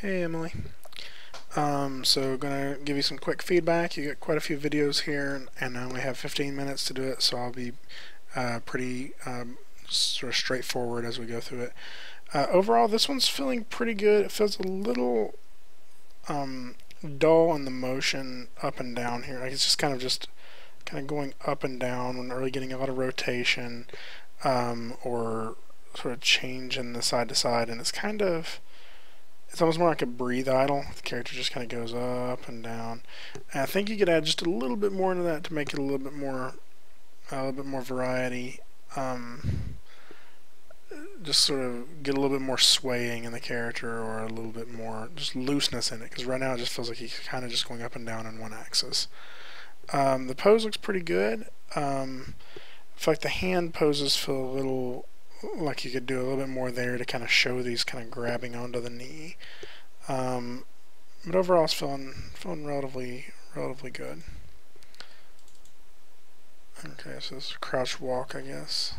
Hey Emily. So gonna give you some quick feedback. You get quite a few videos here, and I only have 15 minutes to do it, so I'll be pretty sort of straightforward as we go through it. Overall, this one's feeling pretty good. It feels a little dull in the motion up and down here. Like it's just kind of going up and down. We're not really getting a lot of rotation or sort of change in the side to side, and it's almost more like a breathe idle. The character just kind of goes up and down. And I think you could add just a little bit more into that to make it a little bit more variety. Just sort of get a little bit more swaying in the character, or a little bit more just looseness in it. Because right now it just feels like he's kind of just going up and down on one axis. The pose looks pretty good. In fact, the hand poses feel a little like you could do a little bit more there to kind of show these kind of grabbing onto the knee. But overall it's feeling relatively good. Okay, so this is a crouch walk, I guess.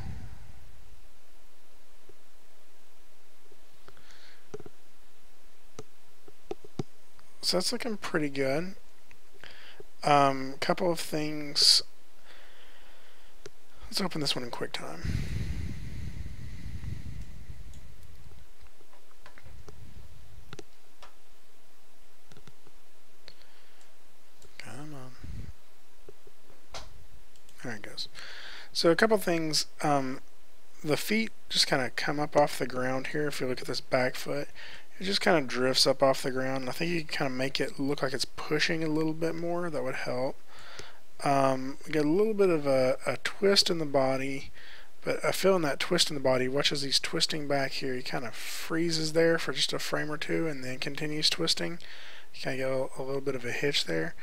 So that's looking pretty good. Couple of things. Let's open this one in QuickTime. There it goes. So a couple things. The feet just kind of come up off the ground here. If you look at this back foot, it just kind of drifts up off the ground. I think you can kind of make it look like it's pushing a little bit more. That would help. We get a little bit of a twist in the body, but I feel in that twist in the body, watch as he's twisting back here, he kind of freezes there for just a frame or two and then continues twisting. You kind of get a little bit of a hitch there.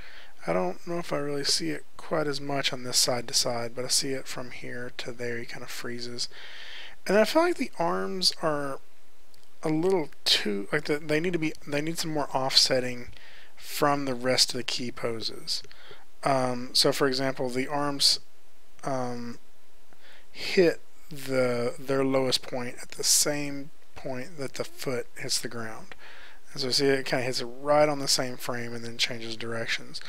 I don't know if I really see it quite as much on this side to side, but I see it from here to there. He kind of freezes. And I feel like the arms are a little too, like they need some more offsetting from the rest of the key poses. So for example, the arms hit their lowest point at the same point that the foot hits the ground. And so see, it kind of hits it right on the same frame and then changes directions.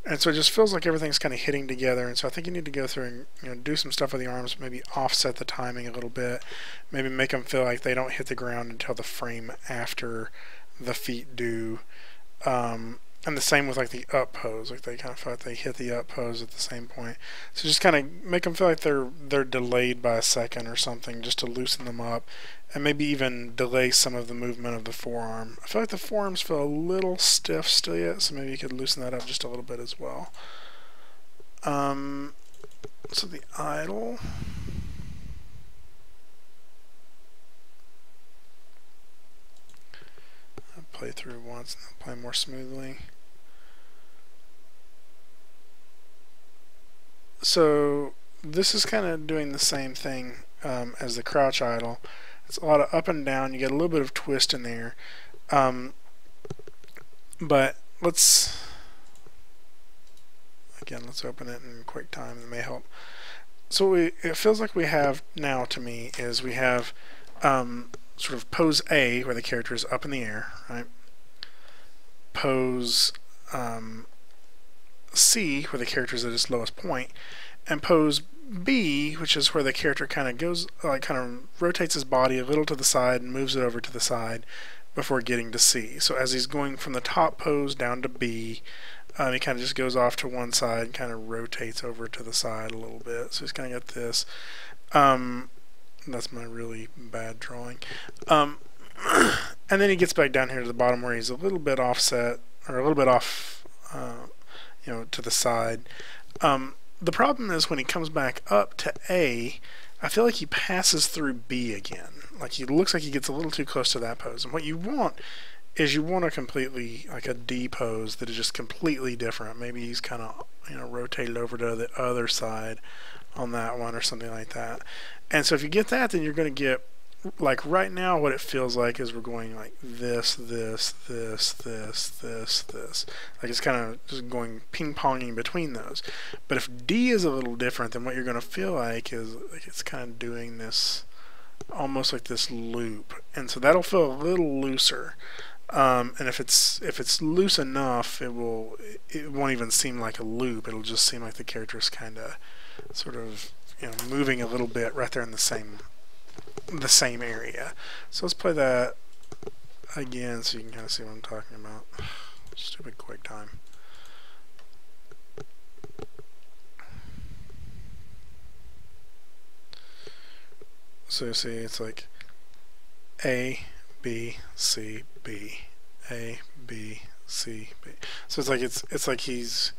And so it just feels like everything's kind of hitting together. And so I think you need to go through and do some stuff with the arms, maybe offset the timing a little bit, maybe make them feel like they don't hit the ground until the frame after the feet do. And the same with like the up pose, like they kind of feel like they hit the up pose at the same point. So just kind of make them feel like they're delayed by a second or something, just to loosen them up, and maybe even delay some of the movement of the forearm. I feel like the forearms feel a little stiff still yet, so maybe you could loosen that up just a little bit as well. So the idle. I'll play through once and then play more smoothly. So this is kind of doing the same thing as the crouch idle. It's a lot of up and down. You get a little bit of twist in there. But let's open it in QuickTime. It may help. So it feels like we have now, to me, is we have sort of pose A, where the character is up in the air, right? Pose C, where the character is at its lowest point, and pose B, which is where the character kind of goes, kind of rotates his body a little to the side and moves it over to the side before getting to C. So as he's going from the top pose down to B, he kind of just goes off to one side and kind of rotates over to the side a little bit. So he's kind of got this. That's my really bad drawing. And then he gets back down here to the bottom where he's a little bit offset, or a little bit off, to the side. The problem is when he comes back up to A, I feel like he passes through B again. Like he looks like he gets a little too close to that pose. And what you want is a completely, like a D pose that is just completely different. Maybe he's kind of, rotated over to the other side on that one or something like that. And so if you get that, then you're going to get, like right now what it feels like is we're going like this. Like it's kind of just going ping-ponging between those. But if D is a little different, then what you're going to feel like is like it's kind of doing this almost like this loop. And so that'll feel a little looser. And if it's loose enough, it won't even seem like a loop. It'll just seem like the character's kind of sort of, you know, moving a little bit right there in the same area. So let's play that again so you can kind of see what I'm talking about. Stupid QuickTime. So you see, it's like A, B, C, B, A, B, C, B. So it's like he's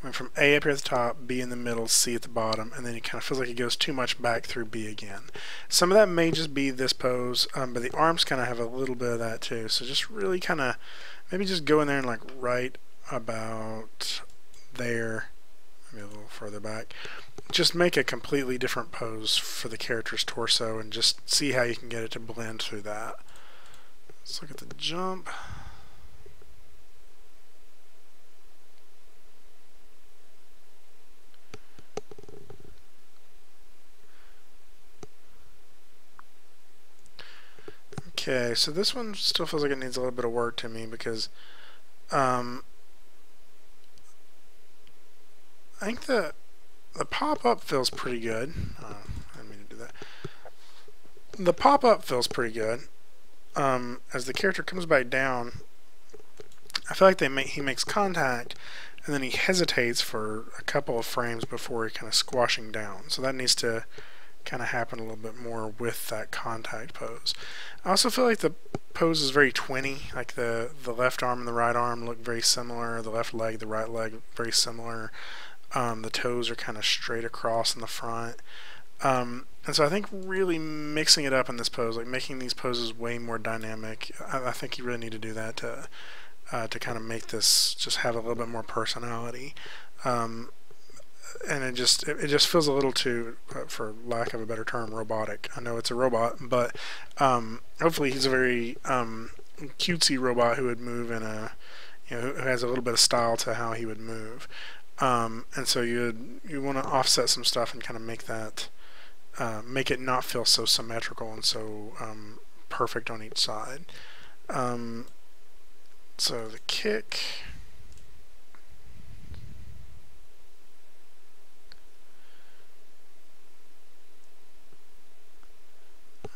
going from A up here at the top, B in the middle, C at the bottom, and then he kind of feels like he goes too much back through B again. Some of that may just be this pose, but the arms kind of have a little bit of that too. So just really kind of maybe just go in there and like right about there, maybe a little further back. Just make a completely different pose for the character's torso and just see how you can get it to blend through that. Let's look at the jump. Okay, so this one still feels like it needs a little bit of work to me because I think the pop-up feels pretty good. I didn't mean to do that. The pop-up feels pretty good. As the character comes back down, I feel like he makes contact and then he hesitates for a couple of frames before he kind of squashing down. So that needs to kind of happen a little bit more with that contact pose. I also feel like the pose is very twinny. Like the left arm and the right arm look very similar. The left leg, the right leg, very similar. The toes are kind of straight across in the front. And so I think really mixing it up in this pose, like making these poses way more dynamic, I think you really need to do that to kind of make this just have a little bit more personality. And it just feels a little too, for lack of a better term, robotic. I know it's a robot, but hopefully he's a very cutesy robot who would move in a, you know, who has a little bit of style to how he would move. And so you want to offset some stuff and kind of make that make it not feel so symmetrical and so perfect on each side. So the kick.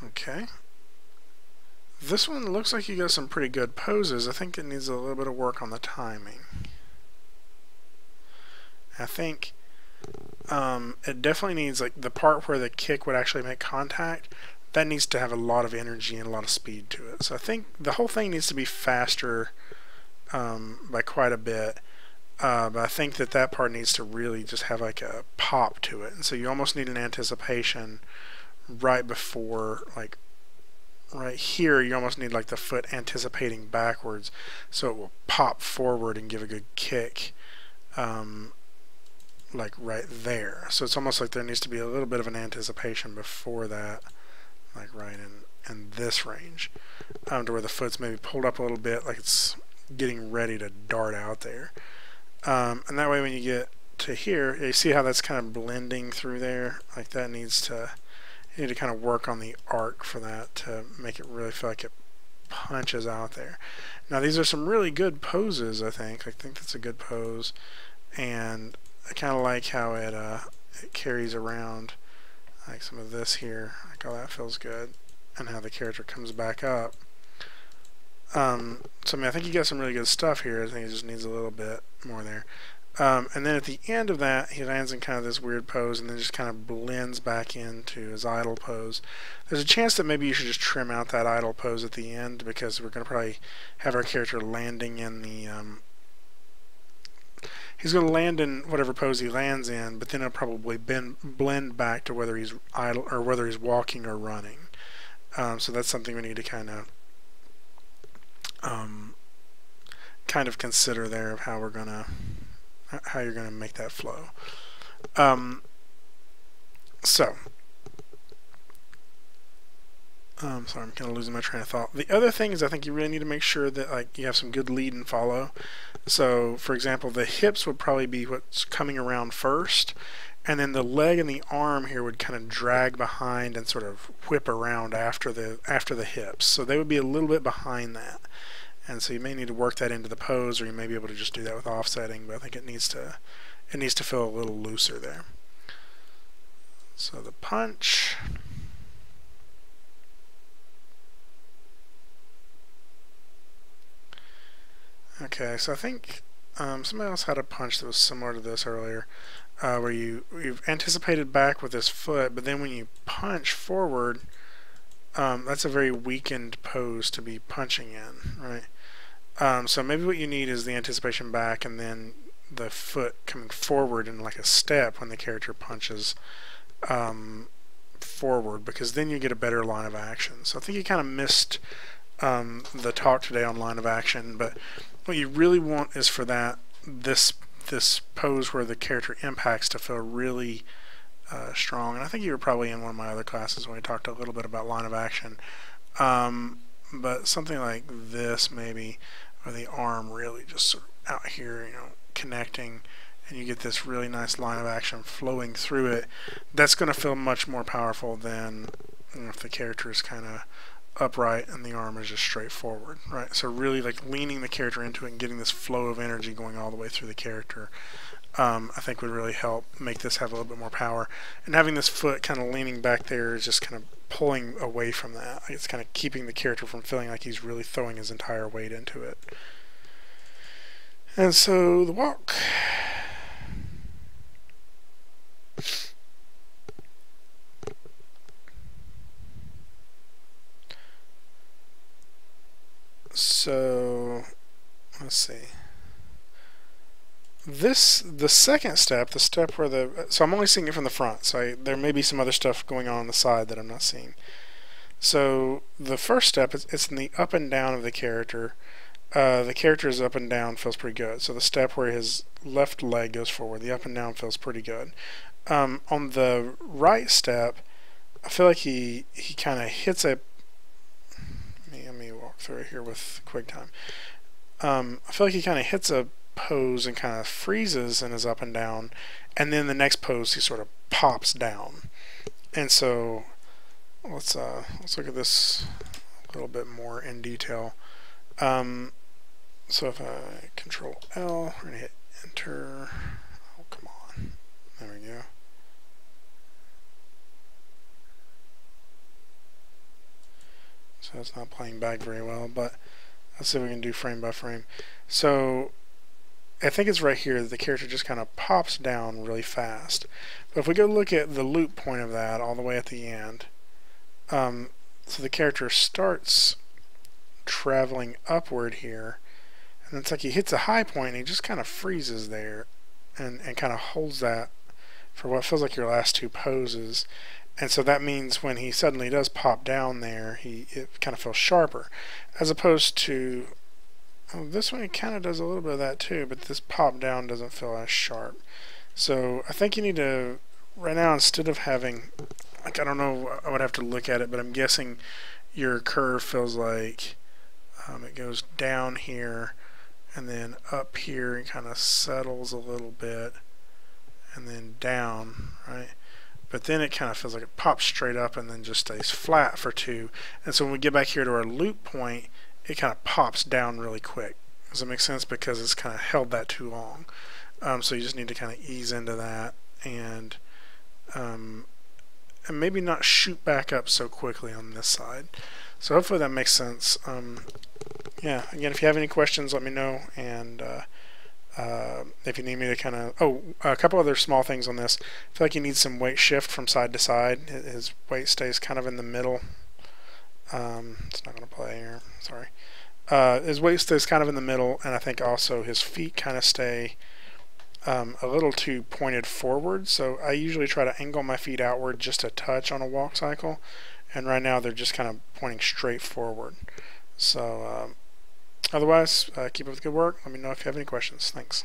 Okay. This one looks like you got some pretty good poses. I think it needs a little bit of work on the timing. I think it definitely needs, like, the part where the kick would actually make contact, that needs to have a lot of energy and a lot of speed to it. So I think the whole thing needs to be faster by quite a bit. But I think that part needs to really just have like a pop to it. And so you almost need an anticipation right before, like right here, you almost need like the foot anticipating backwards so it will pop forward and give a good kick. Like right there. So it's almost like there needs to be a little bit of an anticipation before that, like right in this range, to where the foot's maybe pulled up a little bit, like it's getting ready to dart out there. And that way when you get to here, you see how that's kind of blending through there? Like that needs to, you need to kind of work on the arc for that to make it really feel like it punches out there. Now these are some really good poses, I think. I think that's a good pose. And I kind of like how it carries around, like some of this here, like how that feels good, and how the character comes back up. So I mean, I think you got some really good stuff here. I think it just needs a little bit more there. And then at the end of that, he lands in kind of this weird pose and then just kind of blends back into his idle pose. There's a chance that maybe you should just trim out that idle pose at the end, because we're going to probably have our character landing in the he's going to land in whatever pose he lands in, but then it'll probably blend back to whether he's idle or whether he's walking or running. So that's something we need to kind of consider there, of how you're gonna make that flow. Sorry, I'm kind of losing my train of thought. The other thing is I think you really need to make sure that like you have some good lead and follow. So, for example, the hips would probably be what's coming around first, and then the leg and the arm here would kind of drag behind and sort of whip around after the hips. So they would be a little bit behind that. And so you may need to work that into the pose, or you may be able to just do that with offsetting, but I think it needs to feel a little looser there. So the punch. Okay, so I think somebody else had a punch that was similar to this earlier, where you've anticipated back with this foot, but then when you punch forward, that's a very weakened pose to be punching in, right? So maybe what you need is the anticipation back and then the foot coming forward in like a step when the character punches forward, because then you get a better line of action. So I think you kind of missed the talk today on line of action, but what you really want is for this pose where the character impacts to feel really strong. And I think you were probably in one of my other classes when we talked a little bit about line of action. But something like this maybe, where the arm really just sort of out here, connecting, and you get this really nice line of action flowing through it. That's going to feel much more powerful than if the character is kind of upright and the arm is just straight forward, right? So really like leaning the character into it and getting this flow of energy going all the way through the character, I think would really help make this have a little bit more power. And having this foot kind of leaning back there is just kind of pulling away from that. It's kind of keeping the character from feeling like he's really throwing his entire weight into it. And so the walk. So let's see. The second step, the step where so I'm only seeing it from the front, so there may be some other stuff going on the side that I'm not seeing. So the first step it's in the up and down of the character. The character's up and down feels pretty good. So the step where his left leg goes forward, the up and down feels pretty good. On the right step, I feel like he kind of hits a. Let me walk through it here with QuickTime. I feel like he kind of hits a pose and kind of freezes in his up and down, and then the next pose he sort of pops down. And so let's look at this a little bit more in detail. So if I Control L, we're gonna hit Enter. Oh, come on! There we go. So it's not playing back very well, but let's see if we can do frame by frame. So I think it's right here that the character just kind of pops down really fast. But if we go look at the loop point of that all the way at the end, so the character starts traveling upward here, and it's like he hits a high point and he just kind of freezes there and kind of holds that for what feels like your last two poses. And so that means when he suddenly does pop down there, it kind of feels sharper, as opposed to this one. It kind of does a little bit of that too, but this pop down doesn't feel as sharp. So I think you need to, right now, instead of having, like, I don't know, I would have to look at it, but I'm guessing your curve feels like it goes down here and then up here and kind of settles a little bit and then down, right? But then it kind of feels like it pops straight up and then just stays flat for two. And so when we get back here to our loop point, it kind of pops down really quick. Does that make sense? Because it's kind of held that too long. So you just need to kind of ease into that and maybe not shoot back up so quickly on this side. So hopefully that makes sense. Yeah, again, if you have any questions, let me know. And if you need me to kind of, a couple other small things on this. I feel like you need some weight shift from side to side. His weight stays kind of in the middle. It's not going to play here, sorry. His weight stays kind of in the middle, and I think also his feet kind of stay a little too pointed forward. So I usually try to angle my feet outward just a touch on a walk cycle, and right now they're just kind of pointing straight forward. So otherwise, keep up the good work. Let me know if you have any questions. Thanks.